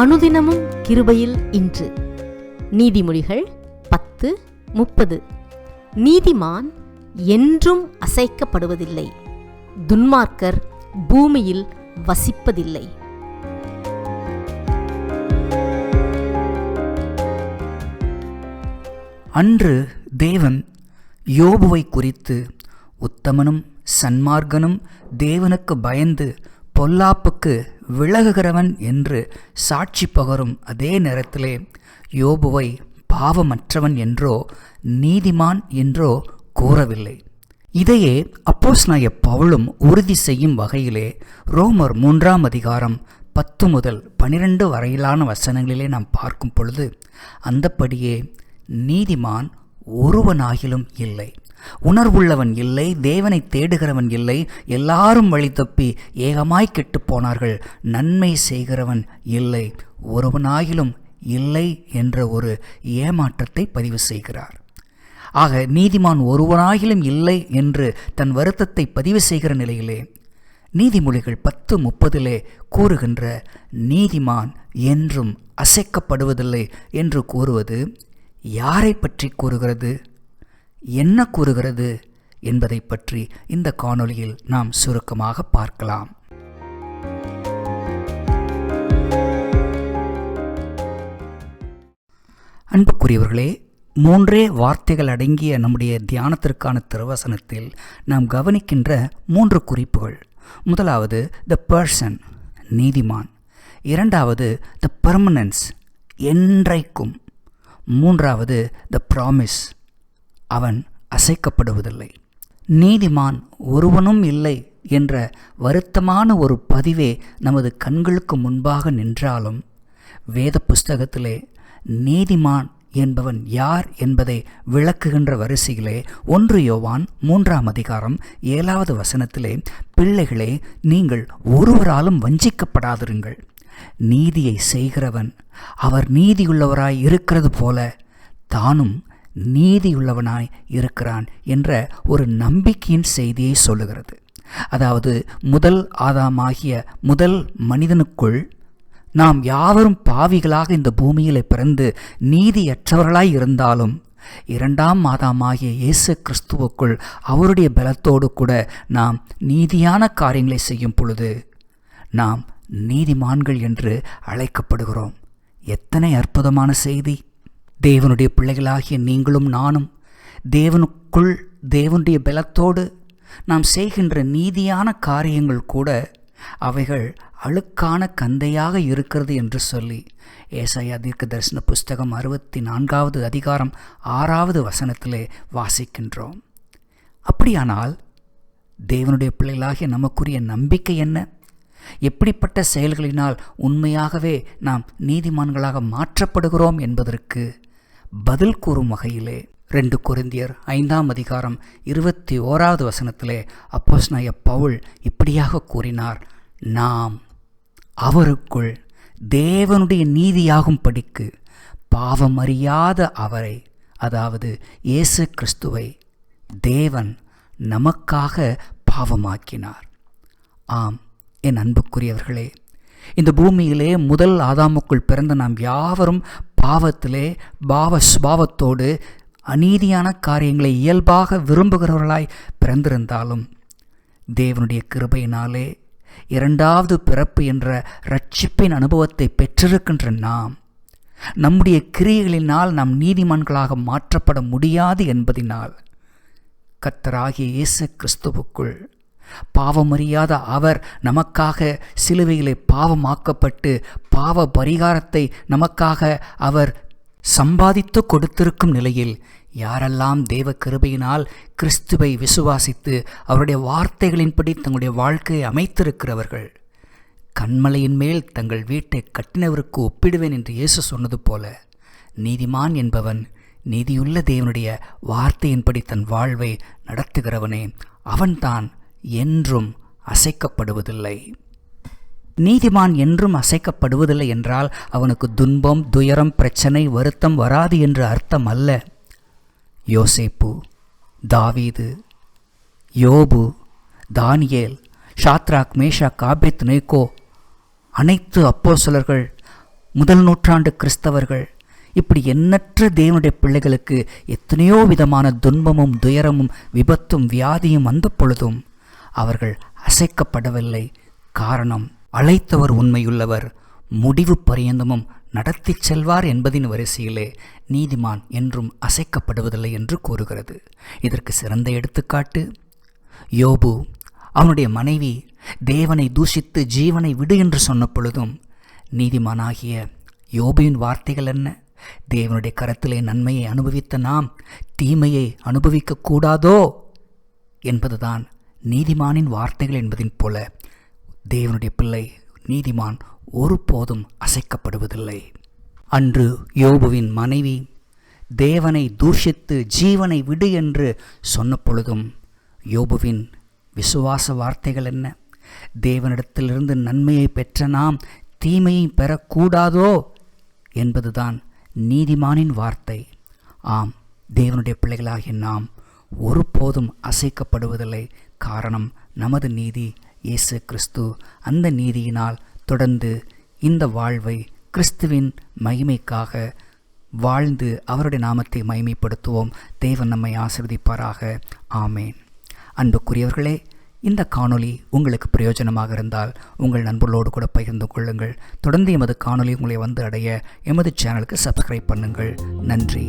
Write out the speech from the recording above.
அனுதினமும் கிருபையில் இன்று. நீதிமொழிகள் 10:30. நீதிமான் என்றும் அசைக்கப்படுவதில்லை, துன்மார்க்கர் பூமியில் வசிப்பதில்லை. அன்று தேவன் யோபுவை குறித்து உத்தமனும் சன்மார்க்கனும் தேவனுக்கு பயந்து பொல்லாப்புக்கு விலகுகிறவன் என்று சாட்சி பகரும் அதே நேரத்திலே யோபுவை பாவமற்றவன் என்றோ நீதிமான் என்றோ கூறவில்லை. இதையே அப்போஸ்தலனாகிய பவுலும் உறுதி செய்யும் வகையிலே ரோமர் 3:10 முதல் 12 வரையிலான வசனங்களிலே நாம் பார்க்கும் பொழுது, அந்தப்படியே நீதிமான் ஒருவனாகிலும் இல்லை, உணர்வுள்ளவன் இல்லை, தேவனை தேடுகிறவன் இல்லை, எல்லாரும் வழி தப்பி ஏகமாய் கெட்டுப் போனார்கள், நன்மை செய்கிறவன் இல்லை, ஒருவனாகிலும் இல்லை என்ற ஒரு ஏமாற்றத்தை பதிவு செய்கிறார். ஆக நீதிமான் ஒருவனாகிலும் இல்லை என்று தன் வருத்தத்தை பதிவு செய்கிற நிலையிலே நீதிமொழிகள் 10:30 கூறுகின்ற நீதிமான் என்றும் அசைக்கப்படுவதில்லை என்று கூறுவது யாரை பற்றி கூறுகிறது, என்ன கூறுகிறது என்பதை பற்றி இந்த காணொளியில் நாம் சுருக்கமாக பார்க்கலாம். அன்புக்குரியவர்களே, 3 வார்த்தைகள் அடங்கிய நம்முடைய தியானத்திற்கான திருவசனத்தில் நாம் கவனிக்கின்ற 3 குறிப்புகள். முதலாவது த பர்சன், நீதிமான். இரண்டாவது த பெர்மனன்ஸ், என்றைக்கும். மூன்றாவது த ப்ராமிஸ், அவன் அசைக்கப்படுவதில்லை. நீதிமான் ஒருவனும் இல்லை என்ற வருத்தமான ஒரு பதிவே நமது கண்களுக்கு முன்பாக நின்றாலும், வேத புஸ்தகத்திலே நீதிமான் என்பவன் யார் என்பதை விளக்குகின்ற வரிசையிலே 1 யோவான் 3:7 வசனத்திலே, பிள்ளைகளே, நீங்கள் ஒருவராலும் வஞ்சிக்கப்படாதிருங்கள், நீதியை செய்கிறவன் அவர் நீதியுள்ளவராய் இருக்கிறது போல தானும் நீதியுள்ளவனாய் இருக்கிறான் என்ற ஒரு நம்பிக்கையின் செய்தியை சொல்லுகிறது. அதாவது முதல் ஆதாமாகிய முதல் மனிதனுக்குள் நாம் யாவரும் பாவிகளாக இந்த பூமியில் பிறந்து நீதியற்றவர்களாய் இருந்தாலும், 2ஆம் ஆதாமாகிய இயேசு கிறிஸ்துவுக்குள் அவருடைய பலத்தோடு கூட நாம் நீதியான காரியங்களை செய்யும் பொழுது நாம் நீதிமான்கள் என்று அழைக்கப்படுகிறோம். எத்தனை அற்புதமான செய்தி! தேவனுடைய பிள்ளைகளாகிய நீங்களும் நானும் தேவனுக்குள் தேவனுடைய பலத்தோடு நாம் செய்கின்ற நீதியான காரியங்கள் கூட அவைகள் அழுக்கான கந்தையாக இருக்கிறது என்று சொல்லி ஏசாயா தீர்க்கதரிசன புஸ்தகம் 64வது அதிகாரம் 6வது வசனத்திலே வாசிக்கின்றோம். அப்படியானால் தேவனுடைய பிள்ளைகளாகிய நமக்குரிய நம்பிக்கை என்ன? எப்படிப்பட்ட செயல்களினால் உண்மையாகவே நாம் நீதிமான்களாக மாற்றப்படுகிறோம் என்பதற்கு பதில் கூறும் வகையிலே 2 கொரிந்தியர் 5ஆம் அதிகாரம் 21வது வசனத்திலே அப்போஸ்தலனாகிய பவுல் இப்படியாக கூறினார், நாம் அவருக்குள் தேவனுடைய நீதியாகும் படிக்கு பாவம் அறியாத அவரை, அதாவது இயேசு கிறிஸ்துவை தேவன் நமக்காக பாவமாக்கினார். ஆம், என் அன்புக்குரியவர்களே, இந்த பூமியிலே முதல் ஆதாமுக்குள் பிறந்த நாம் யாவரும் பாவத்திலே பாவ சுபாவத்தோடு அநீதியான காரியங்களை இயல்பாக விரும்புகிறவர்களாய் பிறந்திருந்தாலும், தேவனுடைய கிருபையினாலே 2வது பிறப்பு என்ற இரட்சிப்பின் அனுபவத்தை பெற்றிருக்கின்ற நாம் நம்முடைய கிரியைகளினால் நாம் நீதிமான்களாக மாற்றப்பட முடியாது என்பதினால் கர்த்தராகிய இயேசு கிறிஸ்துவுக்குள் பாவமறியாத அவர் நமக்காக சிலுவையிலே பாவமாக்கப்பட்டு பாவ பரிகாரத்தை நமக்காக அவர் சம்பாதித்து கொடுத்திருக்கும் நிலையில் யாரெல்லாம் தேவ கிருபையினால் கிறிஸ்துவை விசுவாசித்து அவருடைய வார்த்தைகளின்படி தங்களுடைய வாழ்க்கையை அமைத்திருக்கிறவர்கள், கன்மலையின் மேல் தங்கள் வீட்டை கட்டினவருக்கு ஒப்பிடுவேன் என்று இயேசு சொன்னது போல, நீதிமான் என்பவன் நீதியுள்ள தேவனுடைய வார்த்தையின்படி தன் வாழ்வை நடத்துகிறவனே, அவன்தான் என்றும் அசைக்கப்படுவதில்லை. நீதிமான் என்றும் அசைக்கப்படுவதில்லை என்றால் அவனுக்கு துன்பம், துயரம், பிரச்சனை, வருத்தம் வராது என்று அர்த்தம் அல்ல. யோசேப்பு, தாவீது, யோபு, தானியேல், ஷாத்ராக், மேஷாக், ஆபேத்நேகோ, அனைத்து அப்போஸ்தலர்கள் முதல் நூற்றாண்டு கிறிஸ்தவர்கள் இப்படி எண்ணற்ற தேவனுடைய பிள்ளைகளுக்கு எத்தனையோ விதமான துன்பமும் துயரமும் விபத்தும் வியாதியும் வந்த பொழுதும் அவர்கள் அசைக்கப்படவில்லை. காரணம், அழைத்தவர் உண்மையுள்ளவர், முடிவு பரியந்தமும் நடத்தி செல்வார் என்பதின் வரிசையிலே நீதிமான் என்றும் அசைக்கப்படுவதில்லை என்று கூறுகிறது. இதற்கு சிறந்த எடுத்துக்காட்டு யோபு. அவனுடைய மனைவி தேவனை தூஷித்து ஜீவனை விடு என்று சொன்ன பொழுதும் நீதிமானாகிய யோபுவின் வார்த்தைகள் என்ன? தேவனுடைய கரத்திலே நன்மையை அனுபவித்த நாம் தீமையை அனுபவிக்க கூடாதோ என்பதுதான் நீதிமானின் வார்த்தைகள் என்பதின் போல தேவனுடைய பிள்ளை நீதிமான் ஒருபோதும் அசைக்கப்படுவதில்லை. அன்று யோபுவின் மனைவி தேவனை தூஷித்து ஜீவனை விடு என்று சொன்ன பொழுதும் யோபுவின் விசுவாச வார்த்தைகள் என்ன? தேவனிடத்திலிருந்து நன்மையை பெற்ற நாம் தீமையை பெறக்கூடாதோ என்பதுதான் நீதிமானின் வார்த்தை. ஆம், தேவனுடைய பிள்ளைகளாகிய நாம் ஒருபோதும் அசைக்கப்படுவதில்லை. காரணம், நமது நீதி இயேசு கிறிஸ்து. அந்த நீதியினால் தொடர்ந்து இந்த வாழ்வை கிறிஸ்துவின் மகிமைக்காக வாழ்ந்து அவருடைய நாமத்தை மகிமைப்படுத்துவோம். தேவன் நம்மை ஆசீர்வதிப்பாராக. ஆமேன். அன்புக்குரியவர்களே, இந்த காணொளி உங்களுக்கு பிரயோஜனமாக இருந்தால் உங்கள் நண்பர்களோடு கூட பகிர்ந்து கொள்ளுங்கள். தொடர்ந்து எமது காணொளி உங்களை வந்து அடைய எமது சேனலுக்கு சப்ஸ்கிரைப் பண்ணுங்கள். நன்றி.